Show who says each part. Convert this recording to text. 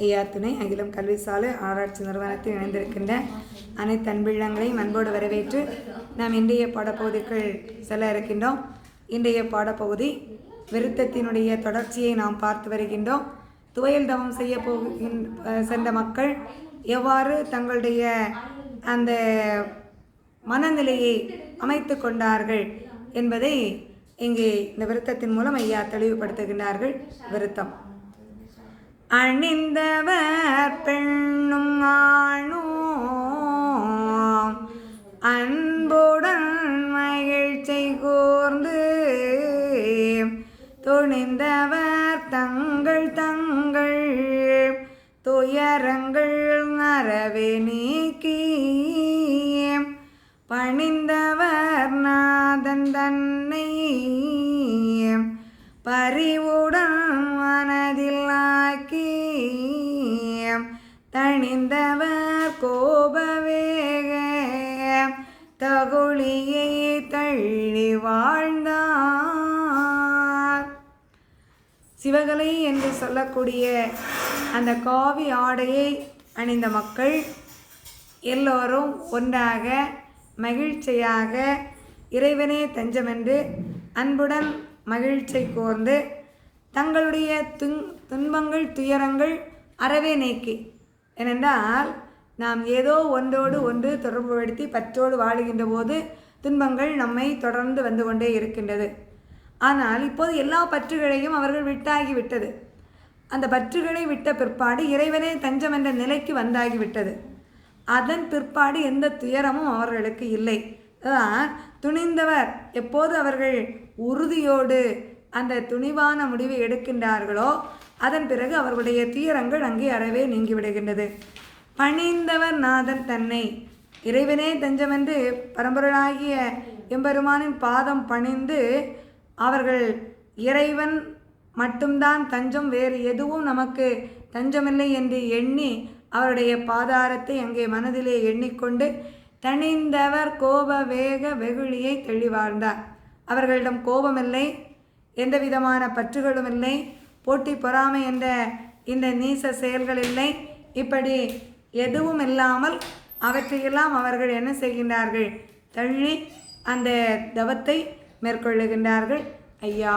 Speaker 1: ஐயா துணை அகிலம் கல்விசாலை ஆராய்ச்சி நிறுவனத்தில் இணைந்திருக்கின்ற அனைத்து அன்பிள்ளங்களையும் அன்போடு வரவேற்று நாம் இன்றைய பாடப்பகுதிக்குள் செல்ல இருக்கின்றோம். இன்றைய பாடப்பகுதி விருத்தத்தினுடைய தொடர்ச்சியை நாம் பார்த்து வருகின்றோம். துவையல் தவம் செய்ய சென்ற மக்கள் எவ்வாறு தங்களுடைய அந்த மனநிலையை அமைத்து கொண்டார்கள் என்பதை இங்கே இந்த விருத்தத்தின் மூலம் ஐயா தெளிவுபடுத்துகின்றார்கள். விருத்தம் அணிந்தவர் பெண்ணும் ஆணும் அன்புடன் மகிழ்ச்சி கூர்ந்து துணிந்தவர் தங்கள் தங்கள் துயரங்கள் அறவே நீக்கி பணிந்தவர் நாதன் தன்னை பரிவுடன் மனதில் ஆக்கி தணிந்தவர் கோபவேக தகுளியை தள்ளி வாழ்ந்தார். சிவகலை என்று சொல்லக்கூடிய அந்த காவி ஆடையை அணிந்த மக்கள் எல்லோரும் ஒன்றாக மகிழ்ச்சியாக இறைவனே தஞ்சமென்று அன்புடன் மகிழ்ச்சி கோர்ந்து தங்களுடைய துன்பங்கள் துயரங்கள் அறவே நீக்கி, ஏனென்றால் நாம் ஏதோ ஒன்றோடு ஒன்று தொடர்புபடுத்தி பற்றோடு வாழுகின்ற போது துன்பங்கள் நம்மை தொடர்ந்து வந்து கொண்டே இருக்கின்றது. ஆனால் இப்போது எல்லா பற்றுகளையும் அவர்கள் விட்டாகிவிட்டது. அந்த பற்றுகளை விட்ட பிற்பாடு இறைவனே தஞ்சம் என்ற நிலைக்கு வந்தாகிவிட்டது. அதன் பிற்பாடு எந்த துயரமும் அவர்களுக்கு இல்லை. அதான் துணிந்தவர் எப்போது அவர்கள் உறுதியோடு அந்த துணிவான முடிவை எடுக்கின்றார்களோ அதன் பிறகு அவர்களுடைய துயரங்கள் அங்கே அறவே நீங்கிவிடுகின்றது. பணிந்தவர் நாதன் தன்னை, இறைவனே தஞ்சமென்று பரம்பொருளாகிய எம்பெருமானின் பாதம் பணிந்து அவர்கள் இறைவன் மட்டும்தான் தஞ்சம், வேறு எதுவும் நமக்கு தஞ்சமில்லை என்று எண்ணி அவருடைய பாதாரத்தை அங்கே மனதிலே எண்ணிக்கொண்டு தணிந்தவர் கோப வேக வெகுளியை தெளிவார்ந்தார். அவர்களிடம் கோபமில்லை, எந்த விதமான பற்றுகளும் இல்லை, போட்டி பொறாமை என்ற இந்த நீச செயல்கள் இல்லை. இப்படி எதுவும் இல்லாமல் அவற்றையெல்லாம் அவர்கள் என்ன செய்கின்றார்கள், தள்ளி அந்த தவத்தை மேற்கொள்ளுகின்றார்கள். ஐயா